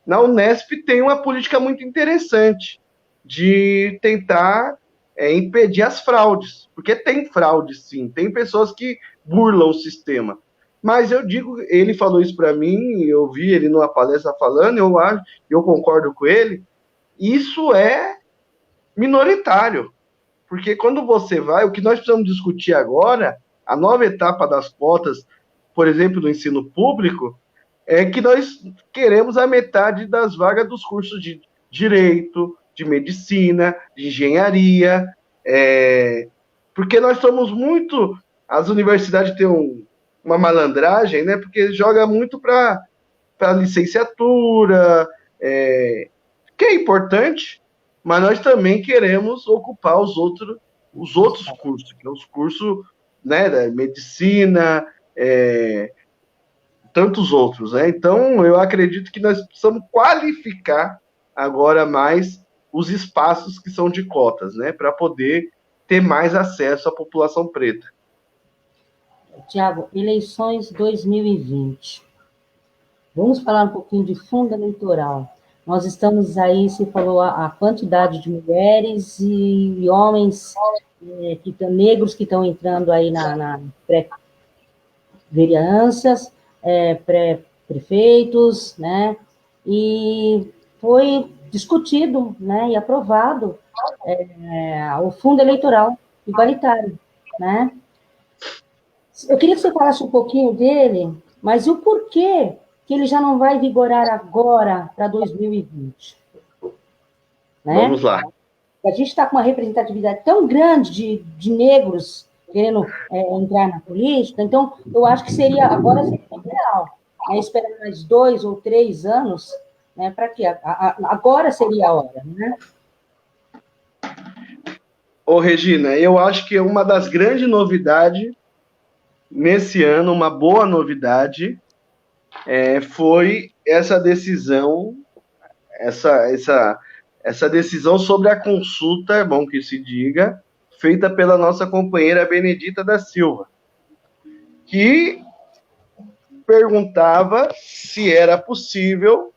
na Unesp tem uma política muito interessante de tentar impedir as fraudes, porque tem fraude, sim, tem pessoas que burlam o sistema. Mas eu digo, ele falou isso para mim, eu vi ele numa palestra falando, eu concordo com ele, isso é minoritário, porque quando você vai, o que nós precisamos discutir agora, a nova etapa das cotas, por exemplo, do ensino público, é que nós queremos a metade das vagas dos cursos de direito, de medicina, de engenharia, porque nós somos muito... As universidades têm uma malandragem, né? Porque joga muito para licenciatura, que é importante, mas nós também queremos ocupar os outros cursos, que são os cursos, né, da medicina, tantos outros, né? Então, eu acredito que nós precisamos qualificar agora mais os espaços que são de cotas, né? Para poder ter mais acesso à população preta. Tiago, eleições 2020. Vamos falar um pouquinho de fundo eleitoral. Nós estamos aí, você falou a quantidade de mulheres e homens negros que estão entrando aí na pré-vereanças, pré-prefeitos, né? E foi discutido, né, e aprovado o fundo eleitoral igualitário, né? Eu queria que você falasse um pouquinho dele, mas o porquê que ele já não vai vigorar agora para 2020? Né? Vamos lá. A gente está com uma representatividade tão grande de negros querendo entrar na política, então eu acho que agora seria ideal, a esperar mais 2 ou 3 anos, né, para quê? Agora seria a hora, né? Ô, Regina, eu acho que uma das grandes novidades nesse ano, uma boa novidade, foi essa decisão, essa decisão sobre a consulta, é bom que se diga, feita pela nossa companheira Benedita da Silva, que perguntava se era possível,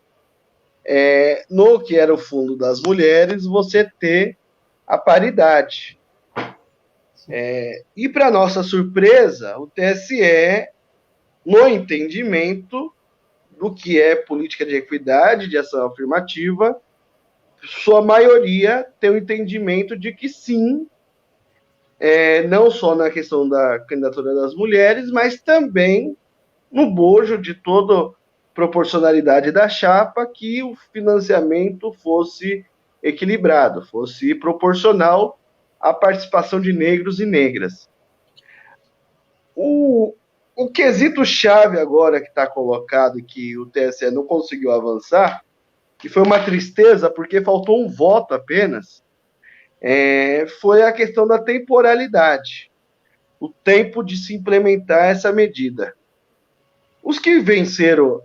no que era o Fundo das Mulheres, você ter a paridade. E, para nossa surpresa, o TSE, no entendimento do que é política de equidade, de ação afirmativa, sua maioria tem o entendimento de que sim, não só na questão da candidatura das mulheres, mas também no bojo de toda proporcionalidade da chapa, que o financiamento fosse equilibrado, fosse proporcional à participação de negros e negras. O quesito chave agora que está colocado, que o TSE não conseguiu avançar, que foi uma tristeza, porque faltou um voto apenas, foi a questão da temporalidade, o tempo de se implementar essa medida. Os que venceram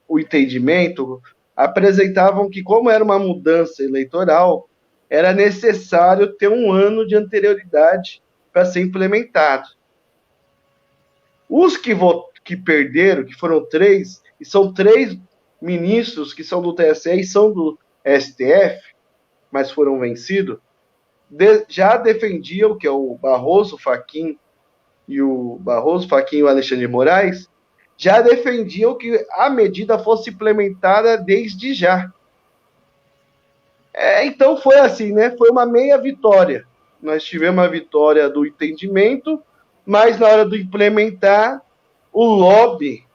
o entendimento apresentavam que, como era uma mudança eleitoral, era necessário ter um ano de anterioridade para ser implementado. Os que perderam, que foram 3, e são 3 ministros que são do TSE e são do STF, mas foram vencidos, já defendiam, que é o Barroso, Fachin e o Alexandre de Moraes, já defendiam que a medida fosse implementada desde já. Então foi assim, né? Foi uma meia vitória. Nós tivemos a vitória do entendimento, mas na hora de implementar, o lobby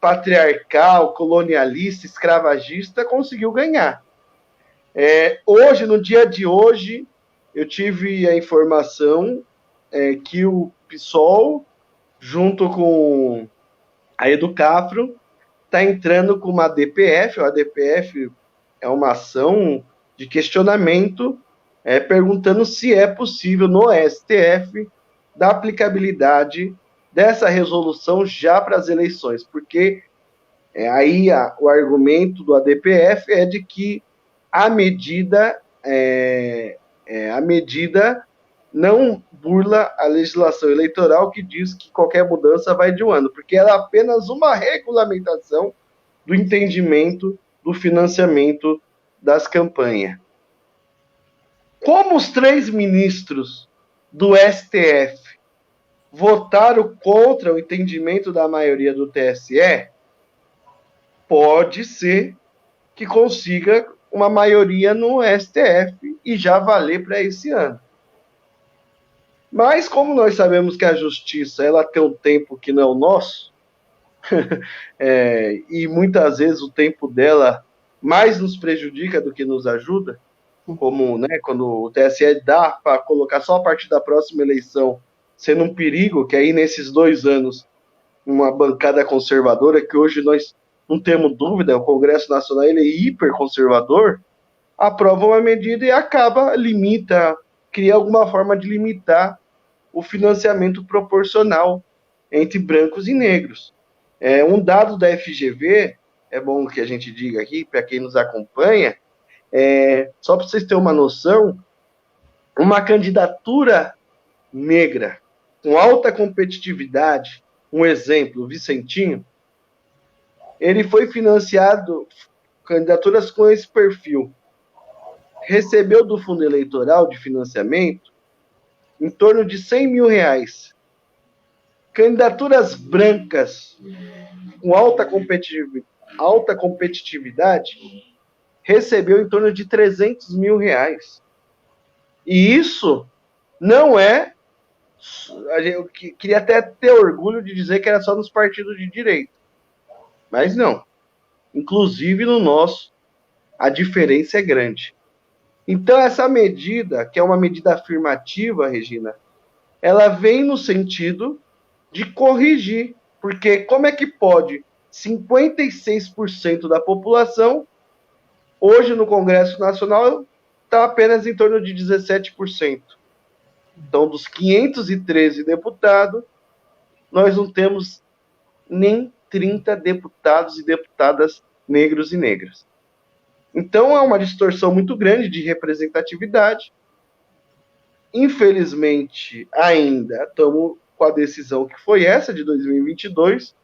patriarcal, colonialista, escravagista conseguiu ganhar. Hoje, no dia de hoje, eu tive a informação que o PSOL, junto com a Educafro, está entrando com uma DPF. A DPF é uma ação de questionamento, perguntando se é possível no STF da aplicabilidade dessa resolução já para as eleições, porque aí o argumento do ADPF é de que a medida não burla a legislação eleitoral, que diz que qualquer mudança vai de um ano, porque ela é apenas uma regulamentação do entendimento do financiamento das campanhas. Como os 3 ministros do STF votaram contra o entendimento da maioria do TSE, pode ser que consiga uma maioria no STF e já valer para esse ano. Mas, como nós sabemos que a justiça ela tem um tempo que não é o nosso, e muitas vezes o tempo dela mais nos prejudica do que nos ajuda, como, né, quando o TSE dá para colocar só a partir da próxima eleição, sendo um perigo, que aí nesses 2 anos, uma bancada conservadora, que hoje nós não temos dúvida, o Congresso Nacional ele é hiperconservador, aprova uma medida e cria alguma forma de limitar o financiamento proporcional entre brancos e negros. Um dado da FGV, é bom que a gente diga aqui, para quem nos acompanha, só para vocês terem uma noção, uma candidatura negra com alta competitividade, um exemplo, Vicentinho, ele foi financiado, candidaturas com esse perfil, recebeu do fundo eleitoral de financiamento em torno de R$100 mil. Candidaturas brancas com alta competitividade recebeu em torno de R$300 mil. E isso não é... Eu queria até ter orgulho de dizer que era só nos partidos de direita. Mas não. Inclusive no nosso, a diferença é grande. Então, essa medida, que é uma medida afirmativa, Regina, ela vem no sentido de corrigir, porque como é que pode 56% da população, hoje no Congresso Nacional, está apenas em torno de 17%. Então, dos 513 deputados, nós não temos nem 30 deputados e deputadas negros e negras. Então, é uma distorção muito grande de representatividade. Infelizmente, ainda estamos com a decisão que foi essa, de 2022,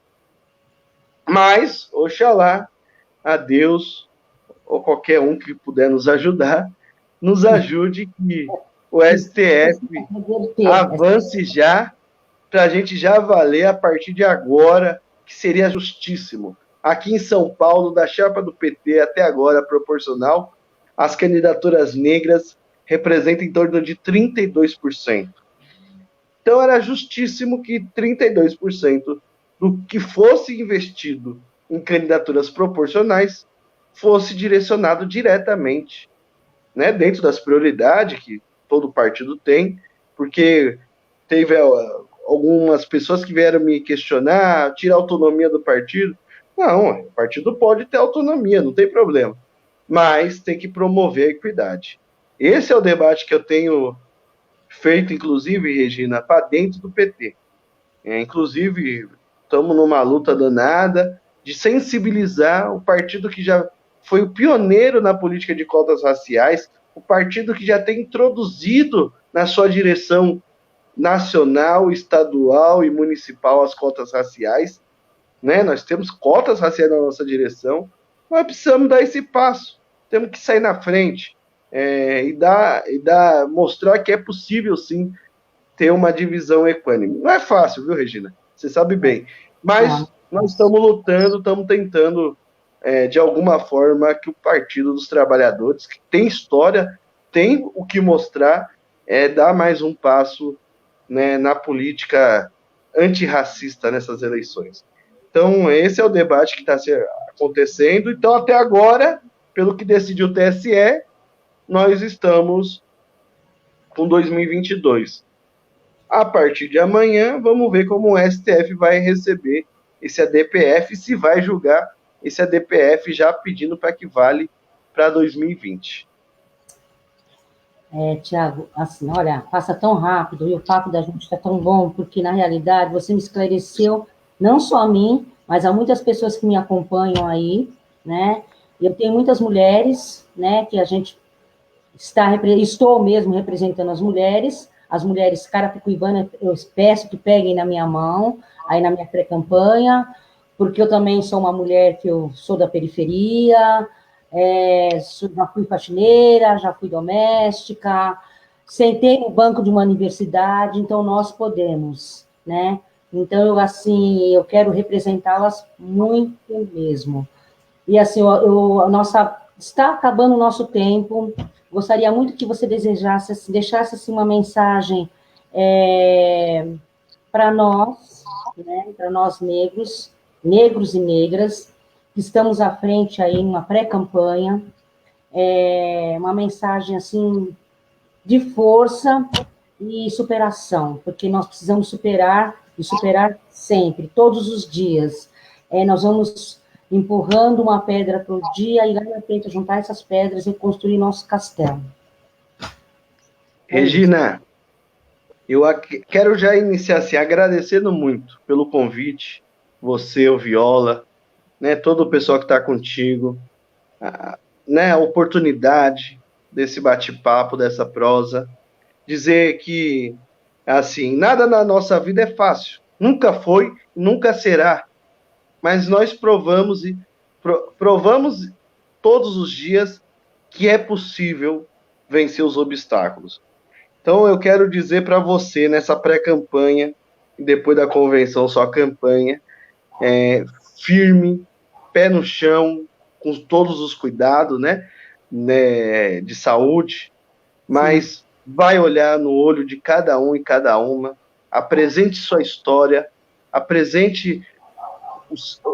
mas, oxalá, a Deus, ou qualquer um que puder nos ajudar, nos ajude que o STF avance já, para a gente já valer a partir de agora, que seria justíssimo. Aqui em São Paulo, da chapa do PT até agora, proporcional, as candidaturas negras representam em torno de 32%. Então, era justíssimo que 32% do que fosse investido em candidaturas proporcionais fosse direcionado diretamente, né, dentro das prioridades que todo partido tem, porque teve algumas pessoas que vieram me questionar, tirar a autonomia do partido. Não, o partido pode ter autonomia, não tem problema, mas tem que promover a equidade. Esse é o debate que eu tenho feito, inclusive, Regina, para dentro do PT. Inclusive, estamos numa luta danada de sensibilizar o partido que já foi o pioneiro na política de cotas raciais, o partido que já tem introduzido na sua direção nacional, estadual e municipal as cotas raciais, né? Nós temos cotas raciais na nossa direção, nós precisamos dar esse passo, temos que sair na frente mostrar que é possível, sim, ter uma divisão equânime. Não é fácil, viu, Regina? Você sabe bem. Mas nós estamos lutando, estamos tentando, de alguma forma, que o Partido dos Trabalhadores, que tem história, tem o que mostrar, dar mais um passo, né, na política antirracista nessas eleições. Então, esse é o debate que está acontecendo. Então, até agora, pelo que decidiu o TSE, nós estamos com 2022. A partir de amanhã, vamos ver como o STF vai receber esse ADPF, se vai julgar esse ADPF já pedindo para que vale para 2020. Tiago, assim, olha, passa tão rápido e o papo da gente está tão bom, porque, na realidade, você me esclareceu, não só a mim, mas a muitas pessoas que me acompanham aí, né? Eu tenho muitas mulheres, né, que a gente estou mesmo representando as mulheres carapicuibanas, eu peço que peguem na minha mão, aí na minha pré-campanha, porque eu também sou uma mulher que eu sou da periferia, já fui faxineira, já fui doméstica, sentei no banco de uma universidade, então nós podemos, né? Então, eu quero representá-las muito mesmo. E, assim, está acabando o nosso tempo. Gostaria muito que você deixasse assim, uma mensagem para nós, né, para nós negros e negras, que estamos à frente aí em uma pré-campanha, uma mensagem assim de força e superação, porque nós precisamos superar e superar sempre, todos os dias. Nós vamos empurrando uma pedra para o dia e lá na frente juntar essas pedras e construir nosso castelo. Regina, eu quero já iniciar assim, agradecendo muito pelo convite, você, o Viola, né, todo o pessoal que está contigo, né, a oportunidade desse bate-papo, dessa prosa, dizer que, assim, nada na nossa vida é fácil, nunca foi, nunca será, mas nós provamos todos os dias que é possível vencer os obstáculos. Então, eu quero dizer para você, nessa pré-campanha, e depois da convenção, só campanha, firme, pé no chão, com todos os cuidados, né, de saúde, mas vai olhar no olho de cada um e cada uma, apresente sua história, apresente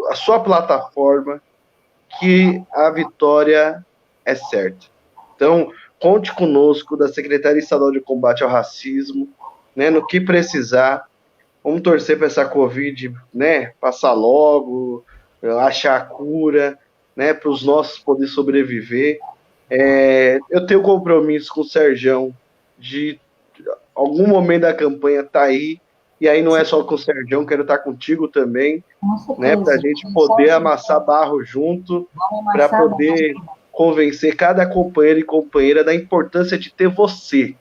a sua plataforma, que a vitória é certa. Então, conte conosco, da Secretaria Estadual de Combate ao Racismo, né, no que precisar, Vamos torcer para essa Covid, né, passar logo, achar a cura, né, para os nossos poder sobreviver. Eu tenho compromisso com o Serjão de algum momento da campanha tá aí, e aí não é só com o Serjão, quero estar contigo também, Com né, para a certeza. gente poder amassar barro junto, Vamos para amassar. poder convencer cada companheiro e companheira da importância de ter você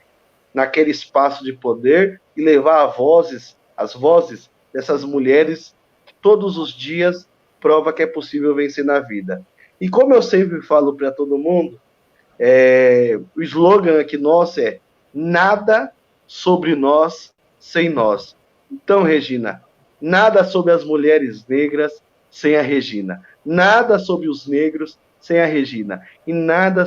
naquele espaço de poder e levar as vozes dessas mulheres que todos os dias prova que é possível vencer na vida. E como eu sempre falo para todo mundo, o slogan aqui nosso é nada sobre nós sem nós. Então, Regina, nada sobre as mulheres negras sem a Regina. Nada sobre os negros sem a Regina. E nada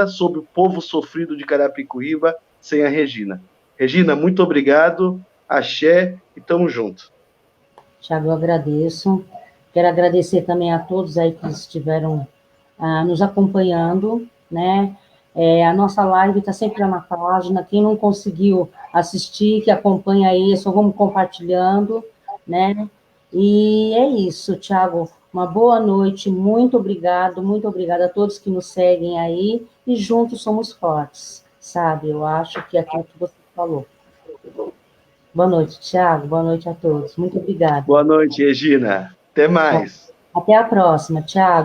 sobre o povo sofrido de Carapicuíba sem a Regina. Regina, muito obrigado. Axé e tamo junto. Tiago, eu agradeço. Quero agradecer também a todos aí que estiveram nos acompanhando, né? A nossa live está sempre lá na página. Quem não conseguiu assistir, que acompanha aí, só vamos compartilhando, né? E é isso, Tiago. Uma boa noite, muito obrigada a todos que nos seguem aí, e juntos somos fortes, sabe? Eu acho que é aquilo que você falou. Boa noite, Tiago, boa noite a todos. Muito obrigada. Boa noite, Regina. Até mais. Até a próxima, Tiago.